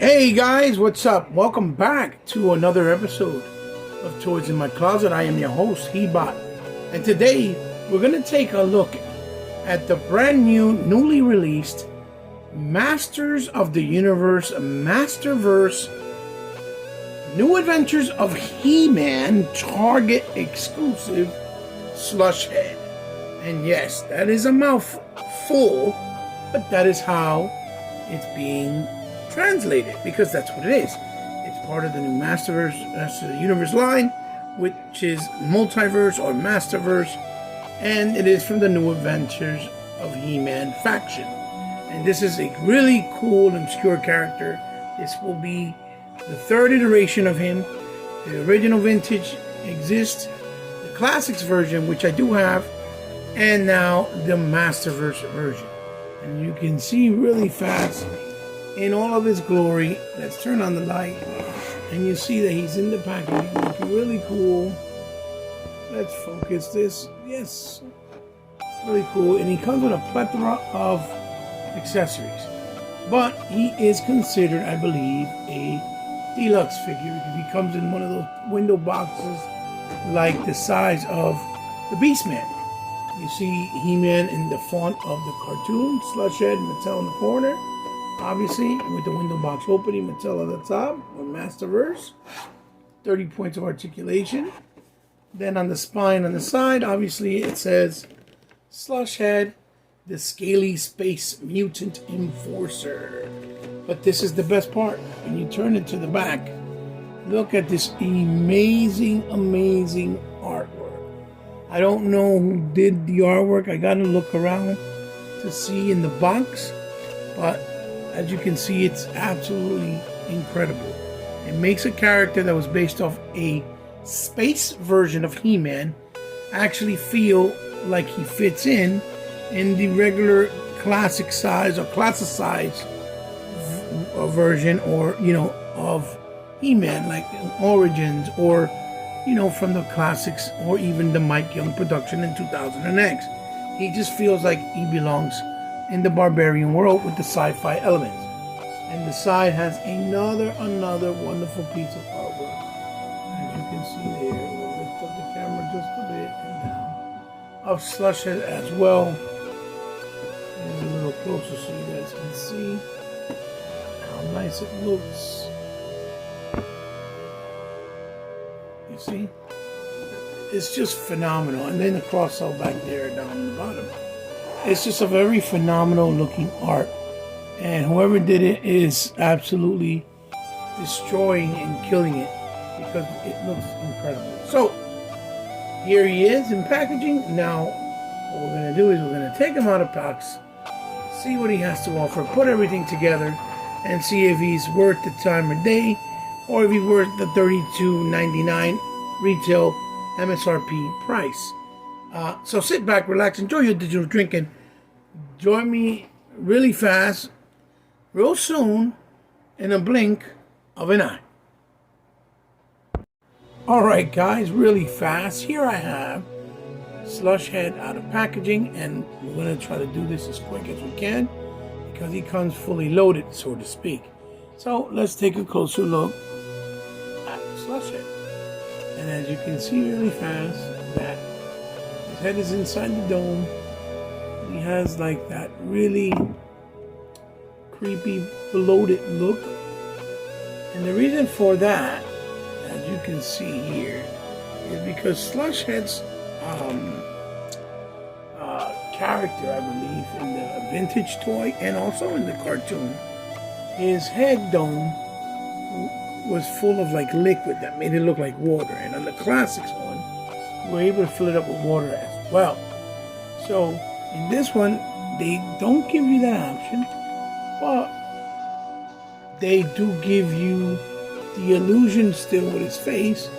Hey guys, what's up? Welcome back to another episode of Toys in My Closet. I am your host, Hebot. And today we're going to take a look at the brand new, newly released Masters of the Universe Masterverse New Adventures of He-Man Target exclusive slush-head. And yes, that is a mouthful, but that is how it's being translated, because that's what it is. It's part of the new Masterverse, Masters of the Universe line, which is multiverse or masterverse, and it is from the New Adventures of He-Man faction. And this is a really cool, obscure character. This will be the third iteration of him. The original vintage exists, the classics version, which I do have, and now the Masterverse version. And you can see really fast in all of his glory. Let's turn on the light, and you see that he's in the packaging, looking really cool. Let's focus this. Yes, really cool. And he comes with a plethora of accessories, but he is considered, I believe, a deluxe figure because he comes in one of those window boxes like the size of the Beastman. You see He-Man in the font of the cartoon, slush-head, Mattel in the corner. Obviously, with the window box opening, Mattel at the top, or Masterverse. 30 points of articulation. Then on the spine on the side, obviously it says slush-head, the scaly space mutant enforcer. But this is the best part. When you turn it to the back, look at this amazing artwork. I don't know who did the artwork. I gotta look around to see in the box, but as you can see, it's absolutely incredible. It makes a character that was based off a space version of He-Man actually feel like he fits in the regular classic size or classicized version, or of He-Man, like Origins, or from the classics, or even the Mike Young production in 2000X. He just feels like he belongs in the barbarian world with the sci-fi elements. And the side has another wonderful piece of artwork. As you can see there, we'll lift up the camera just a bit and down. Of slush-head as well. And a little closer so you guys can see how nice it looks. You see? It's just phenomenal. And then the cross-cell back there down in the bottom. It's just a very phenomenal looking art. And whoever did it is absolutely destroying and killing it because it looks incredible. So, here he is in packaging. Now, what we're going to do is we're going to take him out of box, see what he has to offer, put everything together, and see if he's worth the time of day or if he's worth the $32.99 retail MSRP price. So sit back, relax, enjoy your digital drinking. Join me really fast, real soon, in a blink of an eye. Alright guys, really fast. Here I have slush-head out of packaging, and we're going to try to do this as quick as we can because he comes fully loaded, so to speak. So let's take a closer look at slush-head. And as you can see really fast, that his head is inside the dome. He has like that really creepy, bloated look. And the reason for that, as you can see here, is because slush-head's character, I believe, in the vintage toy and also in the cartoon, his head dome was full of like liquid that made it look like water. And on the classics one, we were able to fill it up with water as well. So in this one, they don't give you that option, but they do give you the illusion still with his face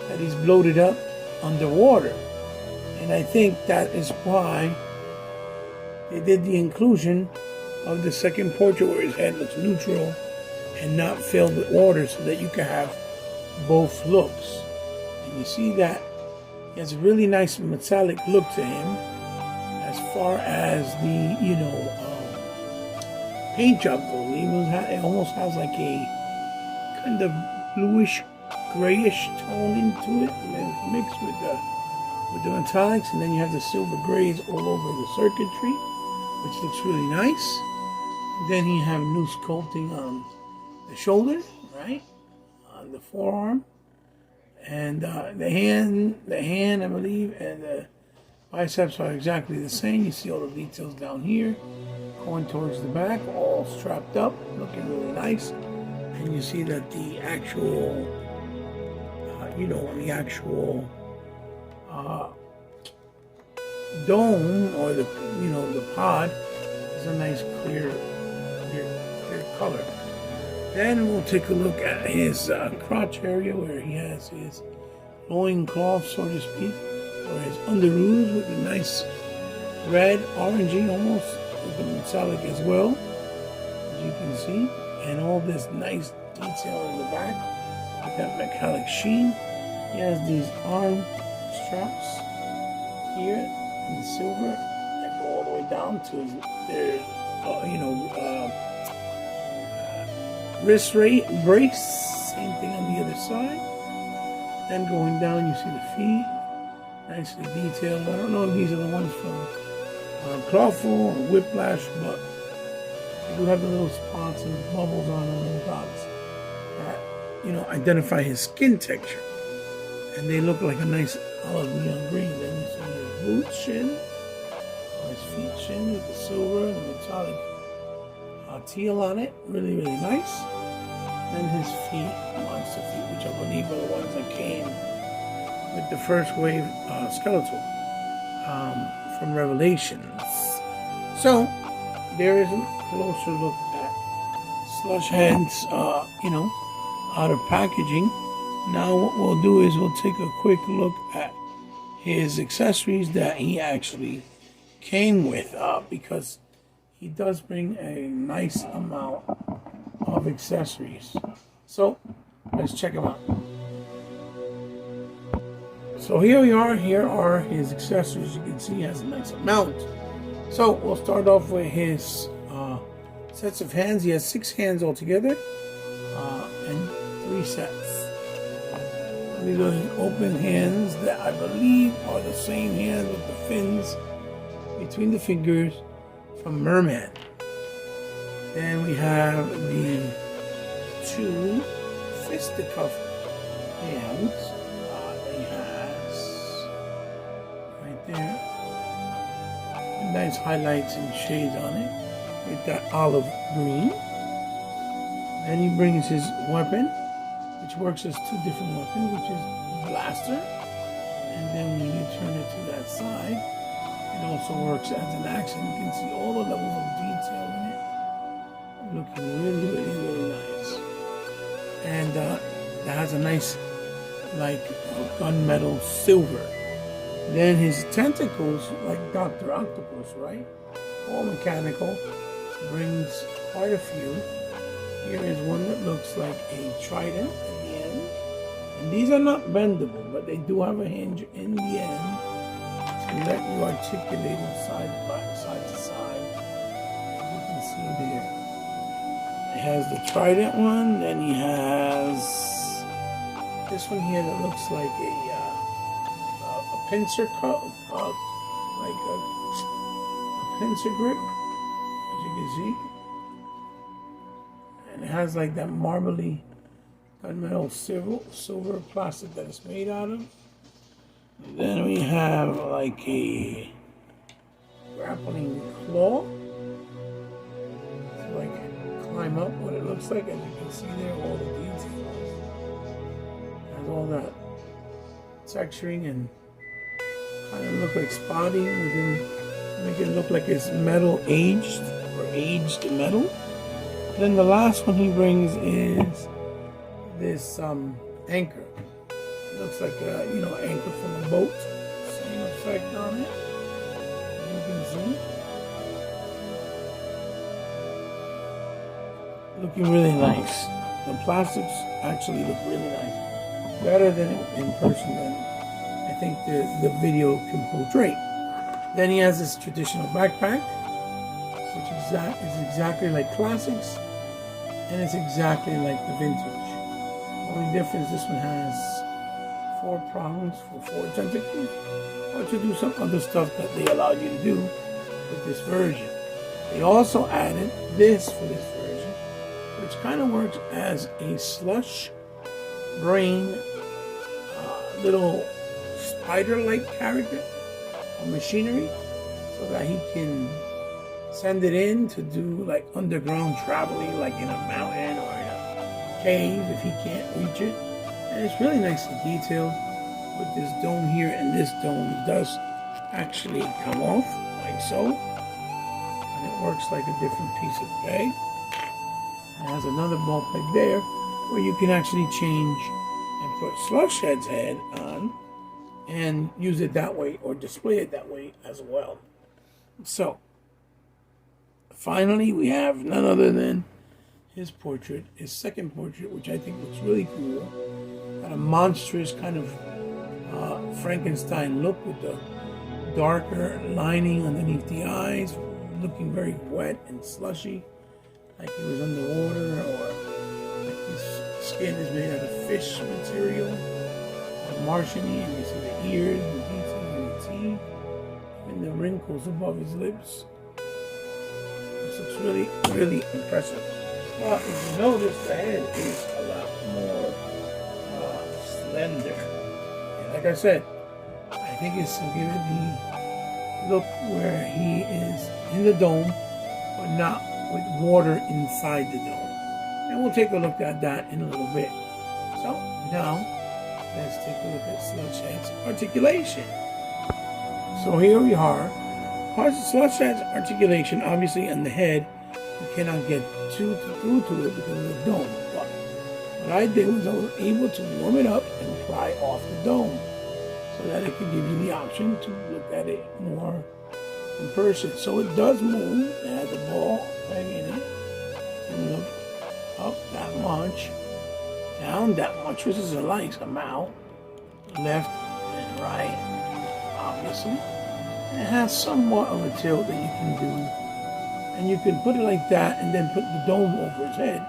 that he's bloated up underwater. And I think that is why they did the inclusion of the second portrait where his head looks neutral and not filled with water, so that you can have both looks. And you see that he has a really nice metallic look to him as far as the paint job though. It almost has like a kind of bluish, grayish tone into it, and then mixed with the metallics, and then you have the silver grays all over the circuitry, which looks really nice. Then you have new sculpting on the shoulder, right, on the forearm, and the hand, I believe, and the biceps are exactly the same. You see all the details down here, going towards the back, all strapped up, looking really nice. And you see that the actual, dome, or the pod, is a nice clear color. Then we'll take a look at his crotch area, where he has his loin cloth, so to speak, or his underoos with a nice red, orangey almost, with the metallic as well, as you can see, and all this nice detail in the back with that metallic sheen. He has these arm straps here in silver that go all the way down to their, wrist brace. Same thing on the other side. Then going down, you see the feet, nicely detailed. I don't know if these are the ones from Clawful or Whiplash, but they do have the little spots and bubbles on them and dots that, identify his skin texture. And they look like a nice olive neon green. Then you see his boot shin, or his feet shin with the silver and the metallic teal on it. Really, really nice. Then his feet, monster feet, which I believe are the ones that came with the first wave skeletal from Revelations. So there is a closer look at slush-head's, outer packaging. Now what we'll do is we'll take a quick look at his accessories that he actually came with, because he does bring a nice amount of accessories. So let's check them out. So here we are. Here are his accessories. You can see he has a nice amount. So we'll start off with his sets of hands. He has 6 hands altogether, and 3 sets. These are his open hands that I believe are the same hands with the fins between the fingers from Merman. Then we have the 2 fisticuff hands. He has right there nice highlights and shades on it with that olive green. Then he brings his weapon, which works as 2 different weapons, which is blaster, and then when you turn it to that side, it also works as an axe. And you can see all the levels of detail in it, looking really, really, really nice. And that has a nice, like, gunmetal silver. Then his tentacles, like Dr. Octopus, right? All mechanical, brings quite a few. Here is one that looks like a trident at the end. And these are not bendable, but they do have a hinge in the end to let you articulate them side to side. As you can see there. It has the trident one, then he has this one here that looks like a pincer cut, like a pincer grip, as you can see. And it has like that marbly gunmetal silver plastic that it's made out of. And then we have like a grappling claw to like climb up what it looks like. As you can see there, all the details. It has all that texturing and kind of look like spotting, and then make it look like it's metal aged, or aged metal. Then the last one he brings is this anchor. It looks like a anchor from a boat. Same effect on it, as you can see. Looking really nice. The plastics actually look really nice, better than in person than I think the video can portray. Then he has this traditional backpack. which is exactly like classics, and it's exactly like the vintage. Only difference, this one has 4 prongs for 4 tentacles, or to do some other stuff that they allowed you to do with this version. They also added this for this version, which kind of works as a slush brain, little spider-like character or machinery, so that he can send it in to do like underground traveling, like in a mountain or in a cave if he can't reach it. And it's really nicely detailed with this dome here, and this dome does actually come off like so, and it works like a different piece of peg. It has another ball peg there where you can actually change and put slush-head's head on and use it that way or display it that way as well. So finally, we have none other than his portrait, his second portrait, which I think looks really cool. Got a monstrous kind of Frankenstein look with the darker lining underneath the eyes, looking very wet and slushy, like he was underwater, or like his skin is made out of fish material, or Martian-y, and you see the ears, the details, and the teeth, and the wrinkles above his lips. This looks really, really impressive. Well, if you notice, the head is a lot more slender. And like I said, I think it's to give it the look where he is in the dome, but not with water inside the dome. And we'll take a look at that in a little bit. So now, let's take a look at slush-head's articulation. So here we are. Slush-head's articulation, obviously on the head, you cannot get through to it because of the dome. But what I did was I was able to warm it up and pry off the dome, so that it could give you the option to look at it more in person. So it does move. It has a ball peg in it. And look up that much, down that much, which is like a mouth, left and right, obviously. And it has somewhat of a tilt that you can do. And you can put it like that and then put the dome over his head.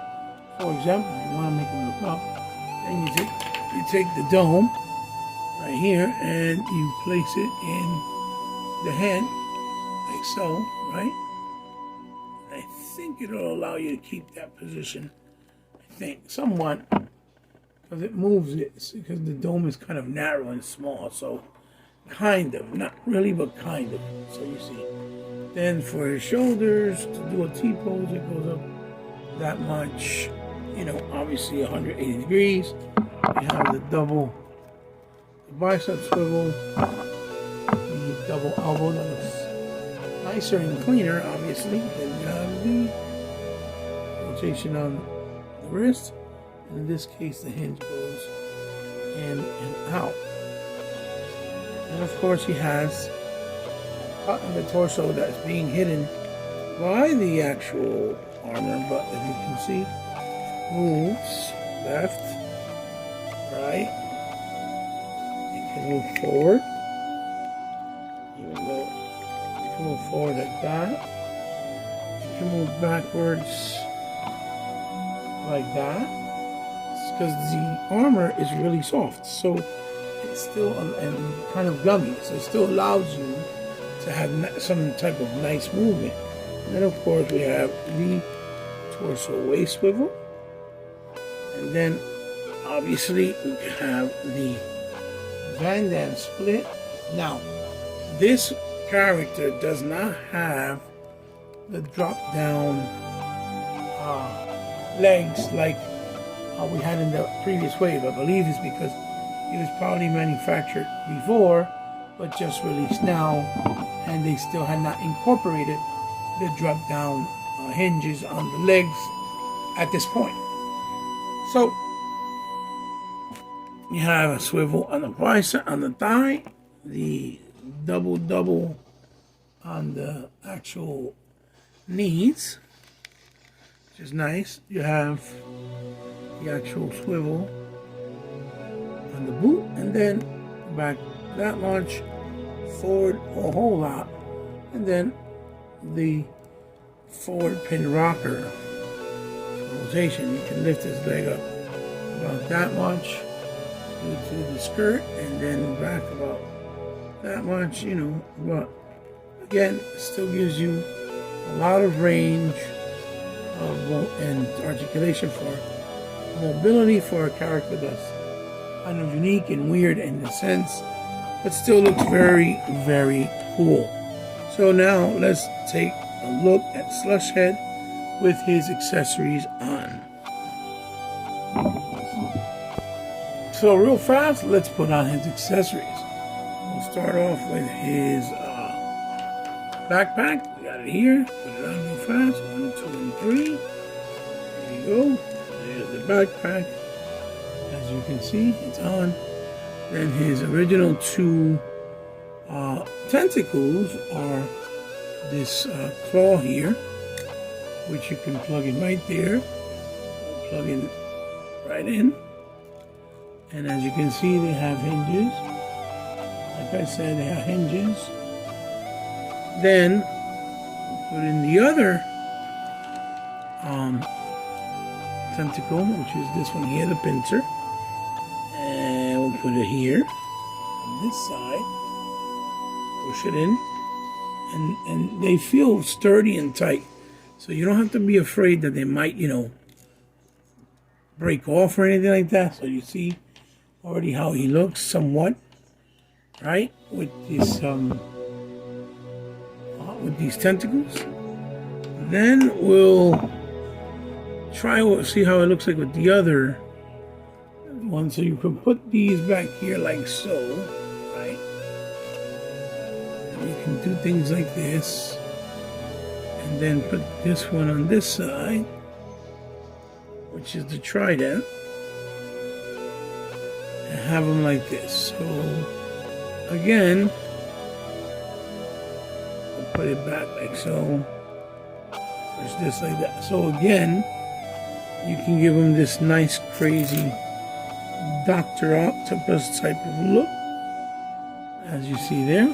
For example, if you want to make him look up, then you take the dome right here and you place it in the head, like so, right? I think it'll allow you to keep that position, I think, somewhat, because it moves it, because the dome is kind of narrow and small, so kind of, not really, but kind of, so you see. Then for his shoulders, to do a T-pose, it goes up that much, you know, obviously 180 degrees. We have the double bicep swivel, the double elbow that looks nicer and cleaner, obviously. Then we have the rotation on the wrist, and in this case the hinge goes in and out. And of course he has cut in the torso that's being hidden by the actual armor, but as you can see, moves left, right. It can move forward, even though it can move forward like that. It can move backwards like that. It's because the armor is really soft, so it's still and kind of gummy, so it still allows you to have some type of nice movement. And then of course we have the torso waist swivel, and then obviously we have the Van Damme split. Now this character does not have the drop down legs like we had in the previous wave. I believe it's because it was probably manufactured before but just released now, and they still had not incorporated the drop down hinges on the legs at this point. So you have a swivel on the bicep, on the thigh, the double on the actual knees, which is nice. You have the actual swivel on the boot, and then back that much, forward a whole lot, and then the forward pin rocker rotation. You can lift his leg up about that much to the skirt, and then back about that much, you know. But again, it still gives you a lot of range and articulation for mobility for a character that's kind of unique and weird in the sense, but still looks very, very cool. So now let's take a look at Slush-head with his accessories on. So real fast, let's put on his accessories. We'll start off with his backpack. We got it here. Put it on real fast. 1, 2, and 3. There you go. There's the backpack. As you can see, it's on. Then his original 2 tentacles are this claw here, which you can plug in right there. Plug in right in. And as you can see, they have hinges. Like I said, they have hinges. Then put in the other tentacle, which is this one here, the pincer. And we'll put it here on this side. Push it in. And they feel sturdy and tight. So you don't have to be afraid that they might, you know, break off or anything like that. So you see already how he looks somewhat, right? With this with these tentacles. Then we'll see how it looks like with the other one. So you can put these back here like so, right? And you can do things like this. And then put this one on this side, which is the trident. And have them like this. So again, we'll put it back like so. Push this like that. So again, you can give them this nice, crazy Dr. Octopus type of look, as you see there.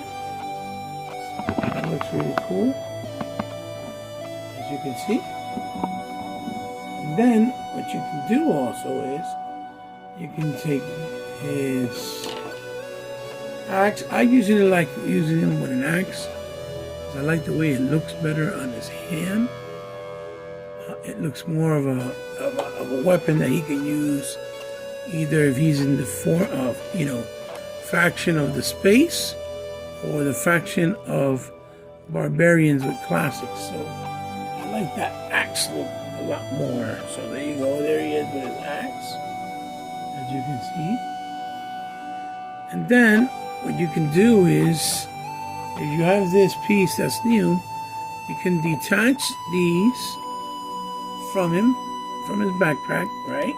That looks really cool, as you can see. And then what you can do also is you can take his axe. I usually like using him with an axe because I like the way it looks better on his hand. It looks more of a weapon that he can use either if he's in the form of, you know, faction of the space or the faction of barbarians with classics. So I like that axe look a lot more. So there you go. There he is with his axe, as you can see. And then what you can do is, if you have this piece that's new, you can detach these from him, from his backpack, right?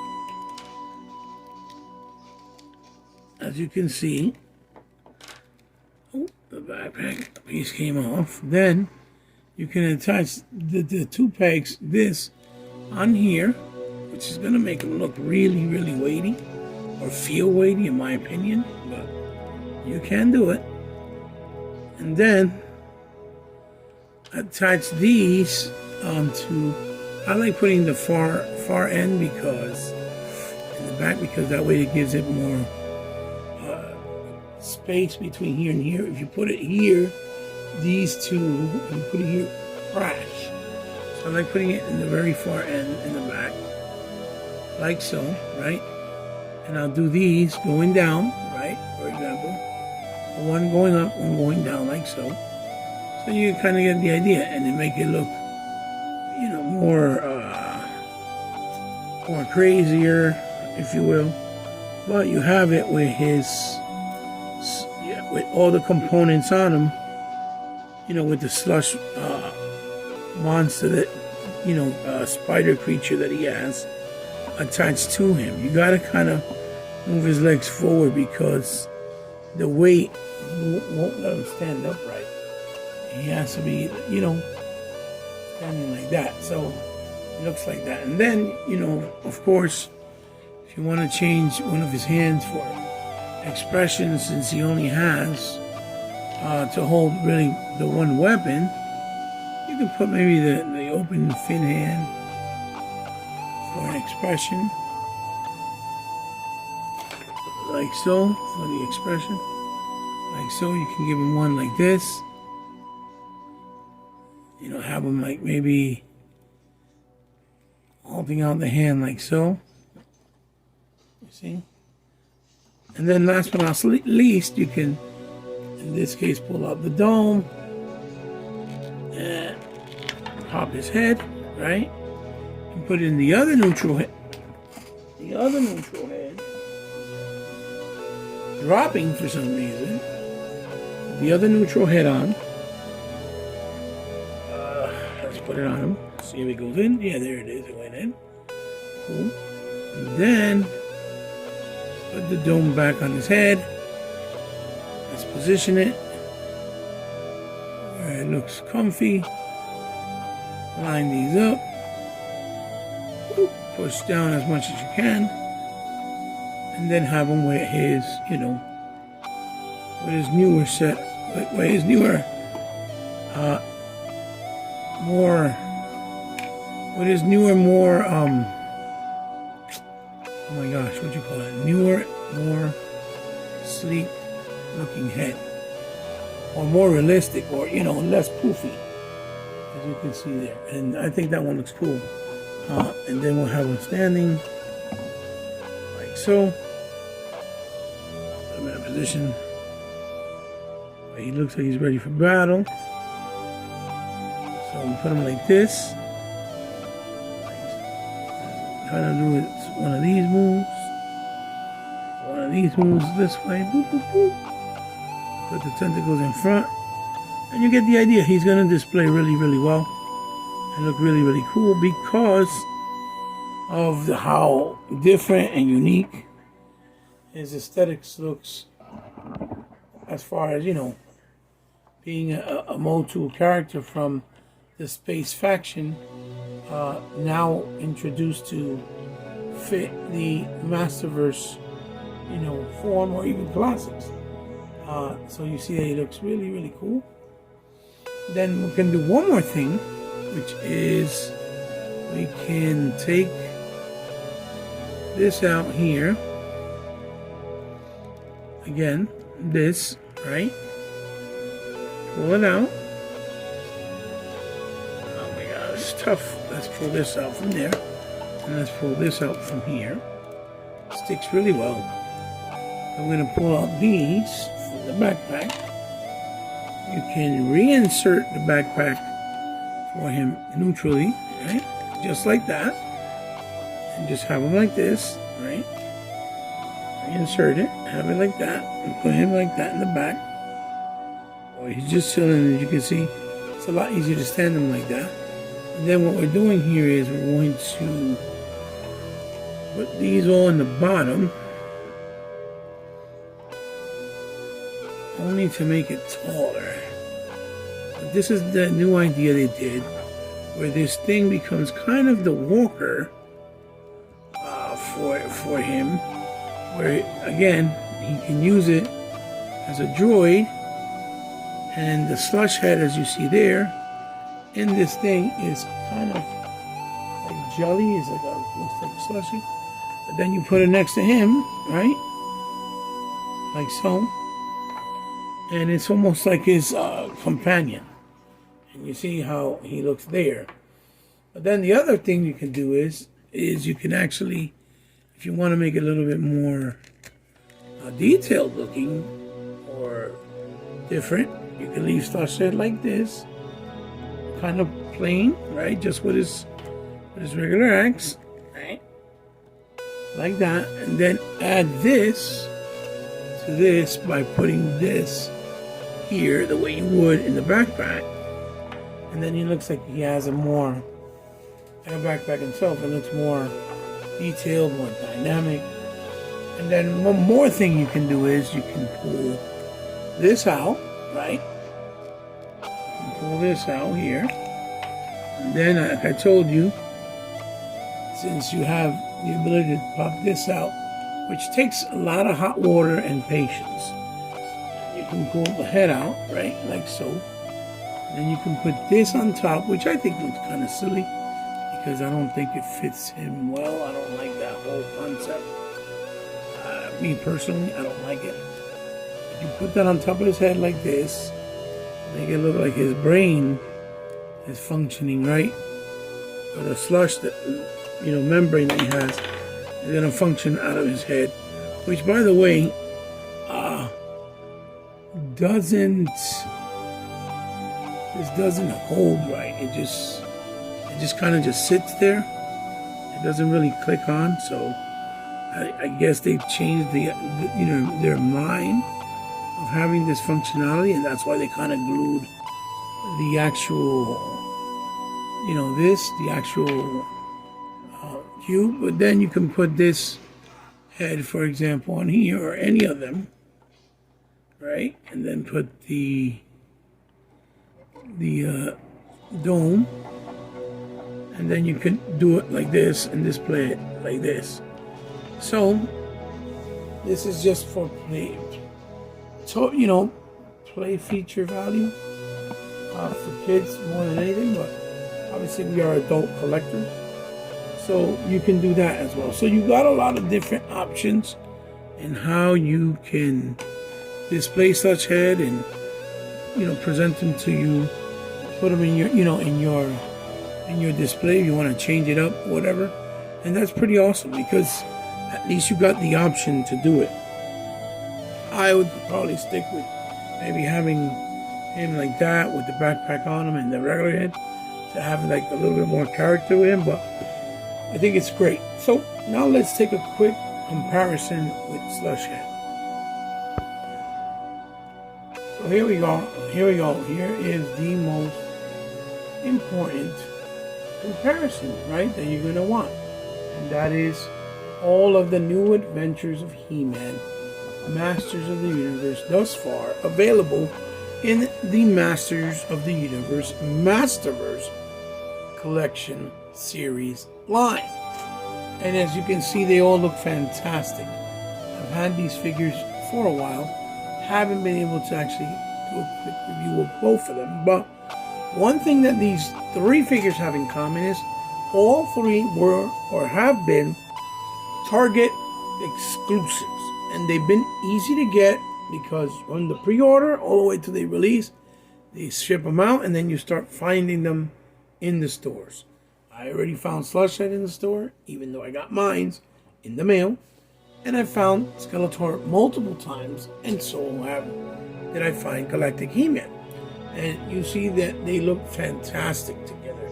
As you can see, oh, the backpack piece came off. Then you can attach the 2 pegs, this on here, which is going to make them look really, really weighty, or feel weighty in my opinion, but you can do it. And then attach these onto, I like putting the far end because in the back, because that way it gives it more space between here and here. If you put it here, these two, and you put it here, crash. So I like putting it in the very far end in the back, like so, right? And I'll do these going down, right? For example, one going up, one going down, like so. So you kind of get the idea, and then make it look, you know, more crazier, if you will. But you have it with his, with all the components on him, you know, with the slush monster that, you know, spider creature that he has attached to him. You gotta kind of move his legs forward because the weight won't let him stand upright. He has to be, you know, standing like that. So it looks like that. And then, you know, of course, if you want to change one of his hands for expression, since he only has to hold really the one weapon, You can put maybe the open fin hand for an expression. Like so, for the expression. Like so, you can give him one like this. You know, have him like maybe holding out the hand like so. You see? And then last but not least, you can, in this case, pull out the dome and pop his head, right? And put in the other neutral head. The other neutral head. Dropping for some reason. The other neutral head on. Let's put it on him. See if it goes in. Yeah, there it is. It went in. Cool. And then put the dome back on his head. Let's position it where it looks comfy. Line these up. Push down as much as you can. And then have him with his, you know, with his newer set, with his newer, more, oh my gosh, what do you call it? Newer, more sleek looking head. Or more realistic, or, you know, less poofy, as you can see there. And I think that one looks cool. And then we'll have him standing like so. Put him in a position where he looks like he's ready for battle. So we put him like this. Trying to do it one of these moves. One of these moves this way. Boop, boop, boop. Put the tentacles in front. And you get the idea. He's going to display really, really well. And look really, really cool because of how different and unique his aesthetics looks as far as, you know, being a MOTU character from the Space faction, now introduced to fit the masterverse, you know, form or even classics. So you see that he looks really, really cool. Then we can do one more thing, which is we can take this out here. Again, this, right? Pull it out. Oh my gosh, it's tough. Let's pull this out from there. And let's pull this out from here. It sticks really well. I'm going to pull out these from the backpack. You can reinsert the backpack for him neutrally, right? Just like that. And just have him like this, right? Reinsert it, have it like that, and put him like that in the back. Or he's just chilling, as you can see. It's a lot easier to stand him like that. And then what we're doing here is we're going to put these all in the bottom, only to make it taller. But this is the new idea they did, where this thing becomes kind of the walker for him, where again he can use it as a droid, and the slush-head, as you see there, in this thing is kind of like jelly. It's like looks like slushy. But then you put it next to him, right? Like so. And it's almost like his companion. And you see how he looks there. But then the other thing you can do is you can actually, if you want to make it a little bit more detailed looking or different, you can leave slush-head like this. Kind of plain, right? Just with his regular axe, right? Like that. And then add this to this by putting this here the way you would in the backpack. And then he looks like he has a more, in a backpack himself, it looks more detailed, more dynamic. And then one more thing you can do is you can pull this out, right? Pull this out here. And then, like I told you, since you have the ability to pop this out, which takes a lot of hot water and patience, you can pull the head out, right, like so. Then you can put this on top, which I think looks kind of silly because I don't think it fits him well. I don't like that whole concept. Me personally, I don't like it. If you put that on top of his head like this, make it look like his brain is functioning right. Or the slush that, membrane that he has is gonna function out of his head. Which, by the way, doesn't hold right. It just kind of just sits there. It doesn't really click on. So I guess they've changed their mind of having this functionality, and that's why they kind of glued the actual, the actual cube. But then you can put this head, for example, on here, or any of them, right? And then put the dome, and then you can do it like this and display it like this. So this is just for play, play feature value for kids more than anything. But obviously we are adult collectors, so you can do that as well. So you got a lot of different options in how you can display such head and present them to you, put them in your in your display if you want to change it up, whatever. And that's pretty awesome because at least you got the option to do it. I would probably stick with maybe having him like that with the backpack on him and the regular head to have like a little bit more character with him, but I think it's great. So now let's take a quick comparison with slush-head. So here we go. Here is the most important comparison, right, that you're going to want. And that is all of the new adventures of He-Man, Masters of the Universe, thus far available in the Masters of the Universe Masterverse Collection Series line. And as you can see, they all look fantastic. I've had these figures for a while. Haven't been able to actually do a quick review of both of them, but one thing that these three figures have in common is all three were or have been Target exclusives, and they've been easy to get because from the pre-order all the way to the release, they ship them out, and then you start finding them in the stores. I already found slush-head in the store, even though I got mine in the mail. And I found Skeletor multiple times, and so did I find Galactic He-Man. And you see that they look fantastic together.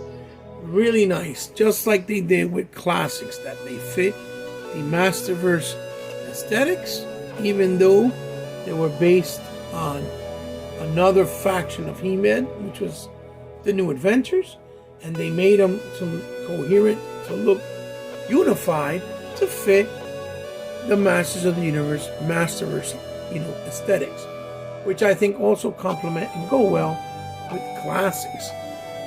Really nice, just like they did with classics, that they fit the Masterverse aesthetics, even though they were based on another faction of He-Man, which was the New Adventures, and they made them to coherent, to look unified, to fit the Masters of the Universe, Masterverse, aesthetics, which I think also complement and go well with classics.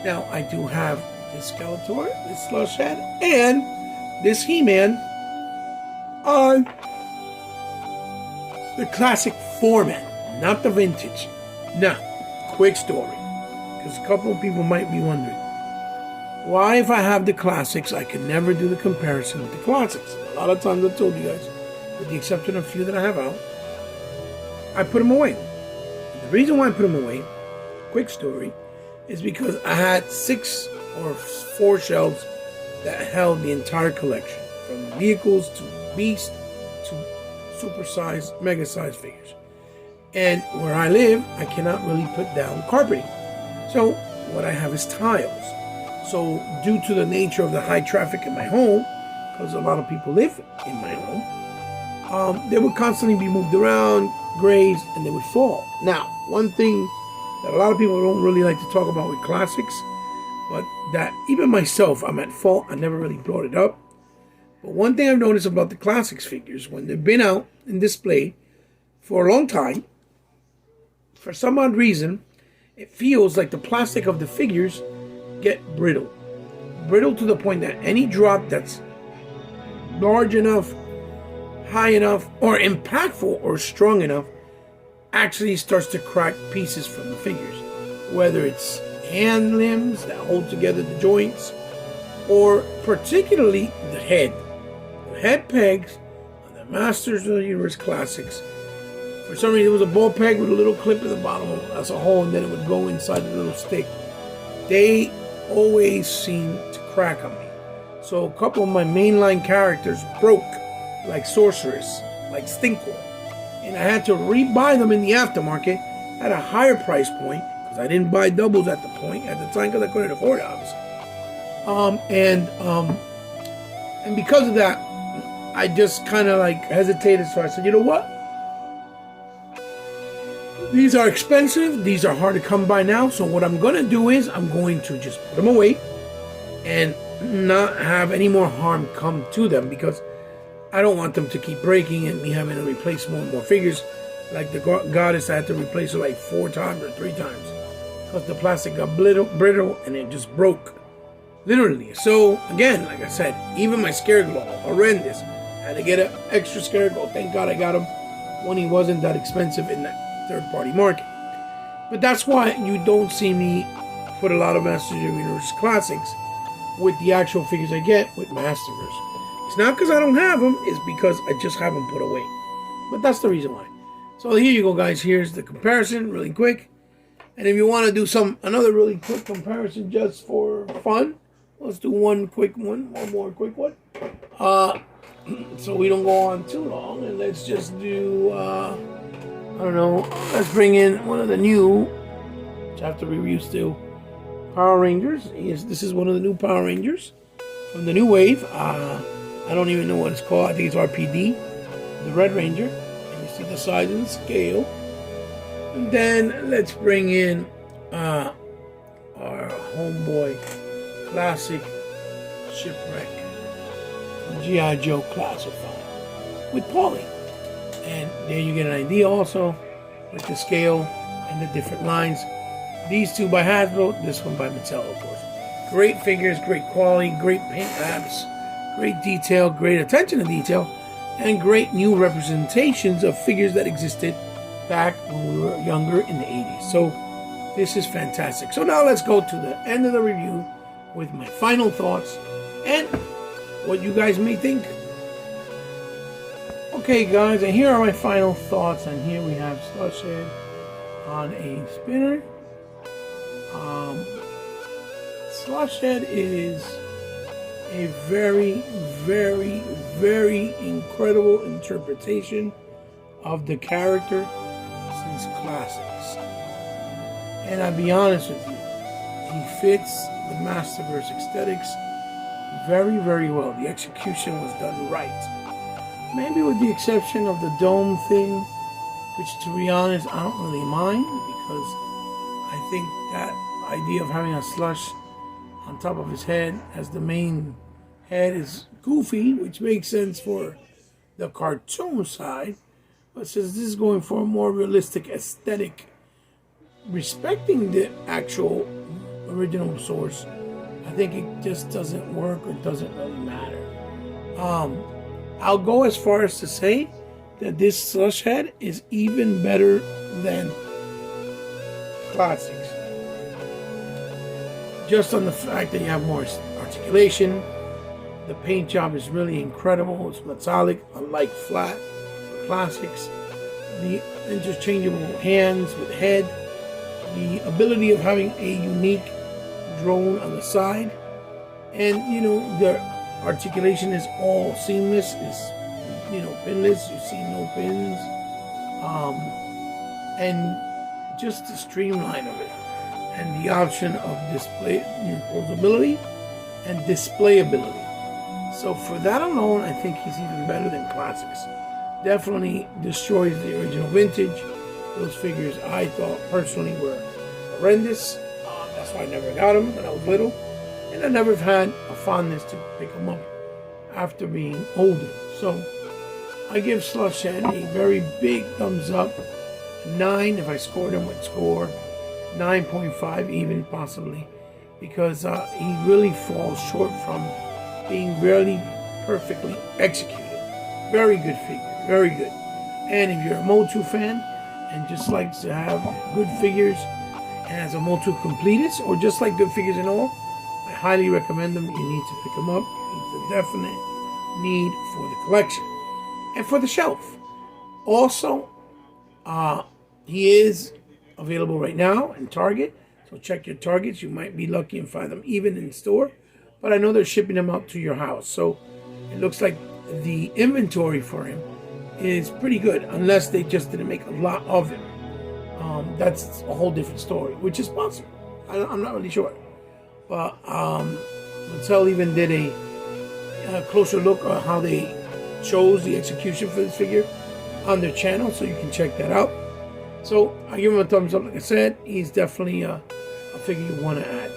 Now, I do have this Skeletor, this slush-head, and this He-Man on the classic format, not the vintage. Now, quick story, because a couple of people might be wondering, why, if I have the classics, I can never do the comparison with the classics? A lot of times I've told you guys, with the exception of a few that I have out, I put them away. The reason why I put them away, quick story, is because I had 6 or 4 shelves that held the entire collection, from vehicles to beast to super-sized, mega-sized figures. And where I live, I cannot really put down carpeting. So what I have is tiles. So due to the nature of the high traffic in my home, because a lot of people live in my home, they would constantly be moved around, grazed, and they would fall. Now, one thing that a lot of people don't really like to talk about with classics, but that even myself, I'm at fault. I never really brought it up. But one thing I've noticed about the classics figures, when they've been out in display for a long time, for some odd reason, it feels like the plastic of the figures get brittle. Brittle to the point that any drop that's large enough, high enough, or impactful or strong enough actually starts to crack pieces from the figures. whether it's hand limbs that hold together the joints, or particularly the head. The head pegs on the Masters of the Universe Classics. For some reason, it was a ball peg with a little clip at the bottom as a hole, and then it would go inside the little stick. They always seem to crack on me. So a couple of my mainline characters broke, like Sorceress, like Stinkor. And I had to rebuy them in the aftermarket at a higher price point, because I didn't buy doubles at the time, because I couldn't afford it, obviously. And because of that, I just kind of like hesitated. So I said, you know what? These are expensive. These are hard to come by now. So what I'm going to do is I'm going to just put them away and not have any more harm come to them, because I don't want them to keep breaking and me having to replace more and more figures. Like the goddess, I had to replace her like 4 times or 3 times because the plastic got brittle and it just broke. Literally. So again, like I said, even my Scareglow, horrendous. I had to get an extra Scareglow. Thank God I got him when he wasn't that expensive in that third-party market. But that's why you don't see me put a lot of Masters of the Universe Classics with the actual figures I get with Masterverse. It's not because I don't have them, it's because I just have them put away. But that's the reason why. So here you go, guys. Here's the comparison, really quick. And if you want to do another really quick comparison just for fun, let's do one more quick one. So we don't go on too long, and let's just do, I don't know, let's bring in one of the new chapter review still, Power Rangers. Yes, this is one of the new Power Rangers from the new wave. I don't even know what it's called. I think it's RPD, the Red Ranger. And you see the size and the scale. And then let's bring in our homeboy classic Shipwreck from G.I. Joe Classified with Paulie. And there you get an idea also with the scale and the different lines. These 2 by Hasbro, this one by Mattel, of course. Great figures, great quality, great paint apps, great detail, great attention to detail, and great new representations of figures that existed back when we were younger in the 80s. So this is fantastic. So now let's go to the end of the review with my final thoughts and what you guys may think. Okay, guys, and here are my final thoughts. And here we have slush-head on a spinner. Slush-head is a very, very, very incredible interpretation of the character since Classics. And I'll be honest with you, he fits the Masterverse aesthetics very, very well. The execution was done right. Maybe with the exception of the dome thing, which, to be honest, I don't really mind, because I think that idea of having a slush on top of his head as the main head is goofy, which makes sense for the cartoon side. But since this is going for a more realistic aesthetic, respecting the actual original source, I think it just doesn't work or doesn't really matter. I'll go as far as to say that this slush head is even better than Classics. Just on the fact that you have more articulation. The paint job is really incredible. It's metallic, unlike flat for Classics. The interchangeable hands with head. The ability of having a unique drone on the side. And, you know, the articulation is all seamless. It's, you know, pinless. You see no pins. And just the streamline of it. And the option of display, posability and displayability. So for that alone, I think he's even better than Classics. Definitely destroys the original vintage. Those figures I thought personally were horrendous. That's why I never got them when I was little. And I never had a fondness to pick them up after being older. So I give slush-head a very big thumbs up. 9 if I scored him, would score 9.5 even possibly, because he really falls short from being really perfectly executed. Very good figure, very good. And if you're a MOTU fan and just likes to have good figures And as a MOTU completist, or just like Good Figures and All, I highly recommend them. You need to pick them up. It's a definite need for the collection and for the shelf. Also, he is available right now in Target, so check your Targets. You might be lucky and find them even in store, but I know they're shipping them out to your house, so it looks like the inventory for him is pretty good, unless they just didn't make a lot of him. That's a whole different story, which is possible. I'm not really sure, but Mattel even did a closer look at how they chose the execution for this figure on their channel, so you can check that out. So I give him a thumbs up. Like I said, he's definitely a figure you want to add.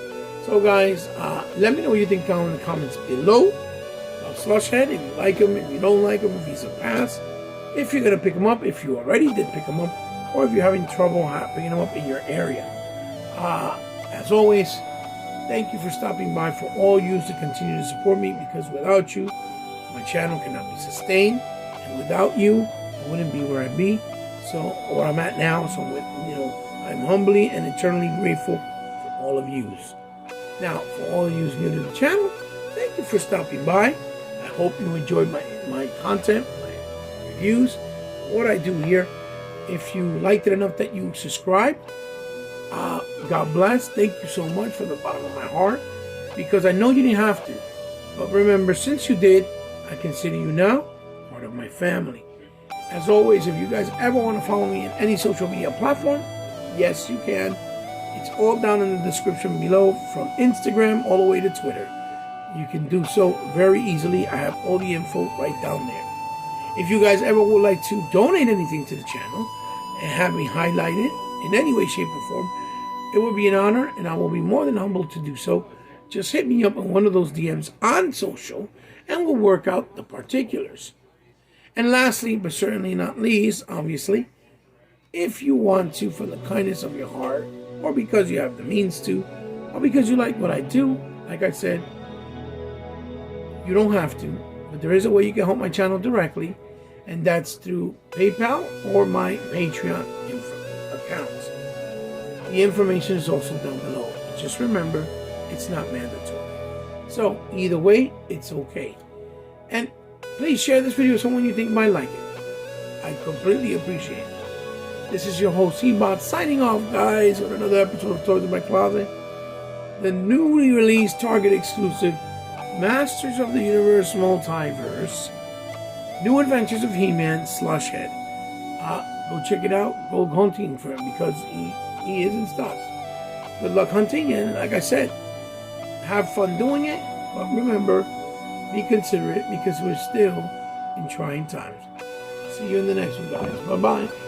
So guys, let me know what you think down in the comments below. Slush-head, if you like him, if you don't like him, if he's a pass, if you're gonna pick him up, if you already did pick him up, or if you're having trouble picking him up in your area. As always, thank you for stopping by. For all you to continue to support me, because without you, my channel cannot be sustained, and without you, I wouldn't be where I'd be. So, where I'm at now. So, I'm humbly and eternally grateful for all of yous. Now, for all of yous new to the channel, thank you for stopping by. I hope you enjoyed my content, my reviews, what I do here. If you liked it enough that you subscribed, God bless. Thank you so much from the bottom of my heart, because I know you didn't have to. But remember, since you did, I consider you now part of my family. As always, if you guys ever want to follow me in any social media platform, yes, you can. It's all down in the description below, from Instagram all the way to Twitter. You can do so very easily. I have all the info right down there. If you guys ever would like to donate anything to the channel and have me highlighted in any way, shape, or form, it would be an honor, and I will be more than humbled to do so. Just hit me up on one of those DMs on social, and we'll work out the particulars. And lastly, but certainly not least, obviously, if you want to, from the kindness of your heart, or because you have the means to, or because you like what I do, like I said, you don't have to, but there is a way you can help my channel directly, and that's through PayPal or my Patreon accounts. The information is also down below. Just remember, it's not mandatory. So either way, it's okay. And please share this video with someone you think might like it. I completely appreciate it. This is your host, Hebot, signing off, guys, with another episode of Toys in My Closet, the newly released Target exclusive Masters of the Universe Multiverse, New Adventures of He-Man slush-head. Go check it out. Go hunting for him, because he is in stock. Good luck hunting, and like I said, have fun doing it. But remember, be considerate, because we're still in trying times. See you in the next one, guys. Bye-bye.